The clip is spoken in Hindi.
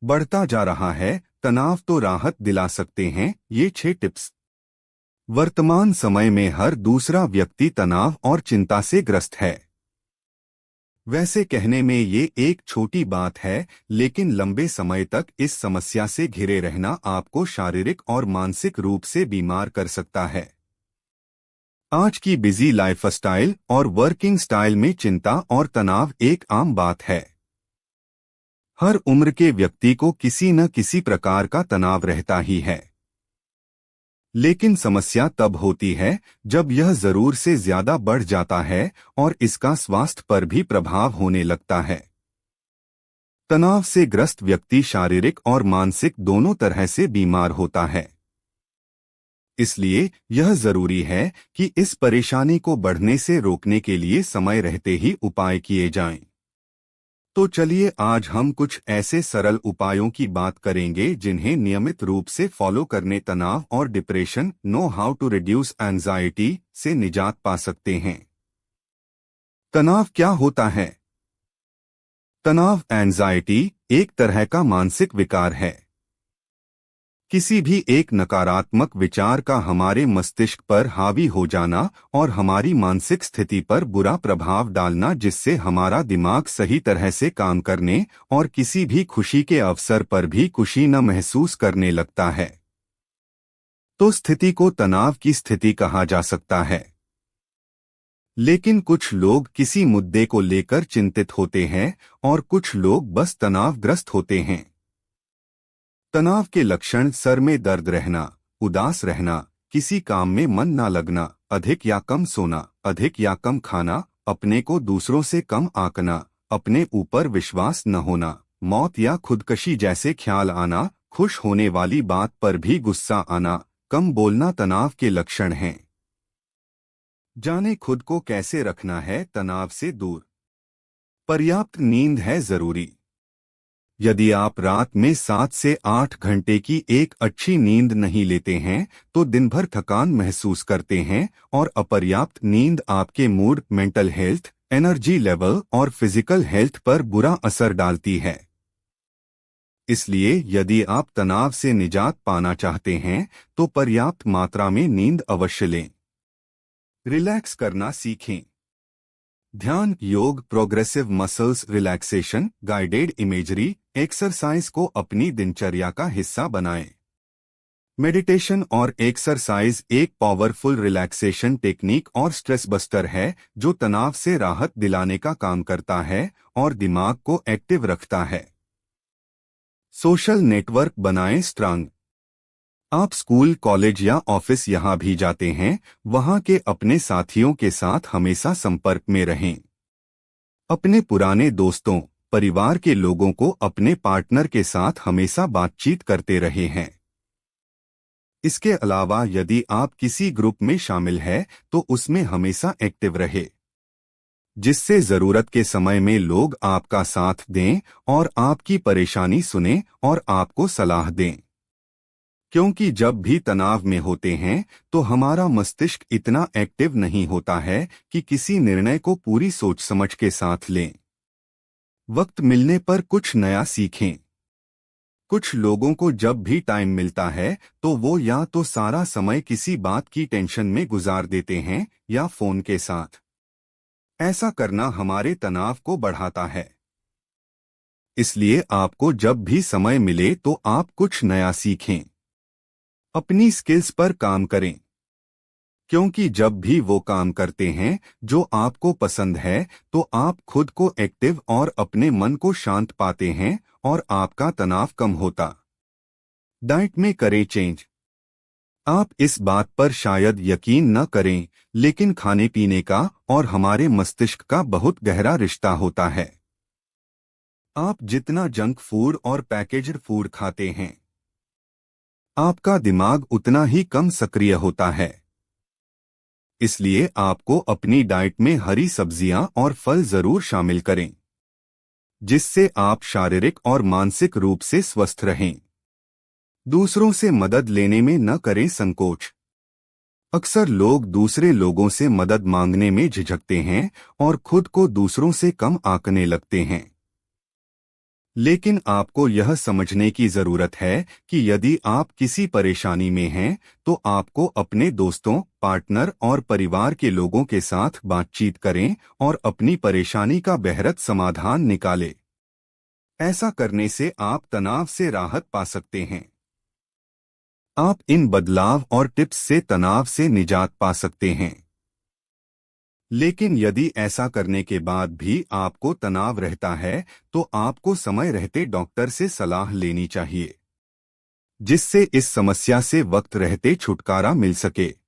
बढ़ता जा रहा है। तनाव तो राहत दिला सकते हैं ये 6 टिप्स। वर्तमान समय में हर दूसरा व्यक्ति तनाव और चिंता से ग्रस्त है। वैसे कहने में ये एक छोटी बात है, लेकिन लंबे समय तक इस समस्या से घिरे रहना आपको शारीरिक और मानसिक रूप से बीमार कर सकता है। आज की बिजी लाइफस्टाइल और वर्किंग स्टाइल में चिंता और तनाव एक आम बात है। हर उम्र के व्यक्ति को किसी न किसी प्रकार का तनाव रहता ही है। लेकिन समस्या तब होती है जब यह जरूर से ज्यादा बढ़ जाता है और इसका स्वास्थ्य पर भी प्रभाव होने लगता है। तनाव से ग्रस्त व्यक्ति शारीरिक और मानसिक दोनों तरह से बीमार होता है। इसलिए यह जरूरी है कि इस परेशानी को बढ़ने से रोकने के लिए समय रहते ही उपाय किए जाएं। तो चलिए आज हम कुछ ऐसे सरल उपायों की बात करेंगे जिन्हें नियमित रूप से फॉलो करने तनाव और depression know how to reduce anxiety से निजात पा सकते हैं। तनाव क्या होता है? तनाव एंजाइटी एक तरह का मानसिक विकार है। किसी भी एक नकारात्मक विचार का हमारे मस्तिष्क पर हावी हो जाना और हमारी मानसिक स्थिति पर बुरा प्रभाव डालना, जिससे हमारा दिमाग सही तरह से काम करने और किसी भी खुशी के अवसर पर भी खुशी न महसूस करने लगता है। तो स्थिति को तनाव की स्थिति कहा जा सकता है। लेकिन कुछ लोग किसी मुद्दे को लेकर चिंतित होते हैं और कुछ लोग बस तनावग्रस्त होते हैं। तनाव के लक्षण सर में दर्द रहना, उदास रहना, किसी काम में मन न लगना, अधिक या कम सोना, अधिक या कम खाना, अपने को दूसरों से कम आंकना, अपने ऊपर विश्वास न होना, मौत या खुदकशी जैसे ख्याल आना, खुश होने वाली बात पर भी गुस्सा आना, कम बोलना तनाव के लक्षण हैं। जाने खुद को कैसे रखना है तनाव से दूर। पर्याप्त नींद है जरूरी। यदि आप रात में 7 से 8 घंटे की एक अच्छी नींद नहीं लेते हैं तो दिन भर थकान महसूस करते हैं और अपर्याप्त नींद आपके mood, mental health, energy level और फिजिकल हेल्थ पर बुरा असर डालती है। इसलिए यदि आप तनाव से निजात पाना चाहते हैं तो पर्याप्त मात्रा में नींद अवश्य लें। रिलैक्स करना सीखें। ध्यान, योग, progressive muscles relaxation, guided imagery, exercise को अपनी दिनचर्या का हिस्सा बनाएं। मेडिटेशन और एक्सरसाइज एक पावरफुल रिलैक्सेशन टेक्निक और स्ट्रेस बस्टर है जो तनाव से राहत दिलाने का काम करता है और दिमाग को एक्टिव रखता है। सोशल नेटवर्क बनाएं स्ट्रांग। आप स्कूल, कॉलेज या ऑफिस यहाँ भी जाते हैं, वहाँ के अपने साथियों के साथ हमेशा संपर्क में रहें। अपने पुराने दोस्तों, परिवार के लोगों को अपने पार्टनर के साथ हमेशा बातचीत करते रहे हैं। इसके अलावा यदि आप किसी ग्रुप में शामिल हैं तो उसमें हमेशा एक्टिव रहे, जिससे जरूरत के समय में लोग आपका साथ दें और आपकी परेशानी सुनें और आपको सलाह दें। क्योंकि जब भी तनाव में होते हैं तो हमारा मस्तिष्क इतना एक्टिव नहीं होता है कि किसी निर्णय को पूरी सोच समझ के साथ लें। वक्त मिलने पर कुछ नया सीखें। कुछ लोगों को जब भी टाइम मिलता है तो वो या तो सारा समय किसी बात की टेंशन में गुजार देते हैं या फोन के साथ। ऐसा करना हमारे तनाव को बढ़ाता है। इसलिए आपको जब भी समय मिले तो आप कुछ नया सीखें, अपनी स्किल्स पर काम करें। क्योंकि जब भी वो काम करते हैं जो आपको पसंद है तो आप खुद को एक्टिव और अपने मन को शांत पाते हैं और आपका तनाव कम होता। डाइट में करें चेंज। आप इस बात पर शायद यकीन न करें, लेकिन खाने पीने का और हमारे मस्तिष्क का बहुत गहरा रिश्ता होता है। आप जितना जंक फूड और पैकेज्ड फूड खाते हैं, आपका दिमाग उतना ही कम सक्रिय होता है। इसलिए आपको अपनी डाइट में हरी सब्जियां और फल जरूर शामिल करें, जिससे आप शारीरिक और मानसिक रूप से स्वस्थ रहें। दूसरों से मदद लेने में न करें संकोच। अक्सर लोग दूसरे लोगों से मदद मांगने में झिझकते हैं और खुद को दूसरों से कम आंकने लगते हैं। लेकिन आपको यह समझने की जरूरत है कि यदि आप किसी परेशानी में हैं, तो आपको अपने दोस्तों, पार्टनर और परिवार के लोगों के साथ बातचीत करें और अपनी परेशानी का बेहतर समाधान निकालें। ऐसा करने से आप तनाव से राहत पा सकते हैं। आप इन बदलाव और टिप्स से तनाव से निजात पा सकते हैं। लेकिन यदि ऐसा करने के बाद भी आपको तनाव रहता है, तो आपको समय रहते डॉक्टर से सलाह लेनी चाहिए, जिससे इस समस्या से वक्त रहते छुटकारा मिल सके।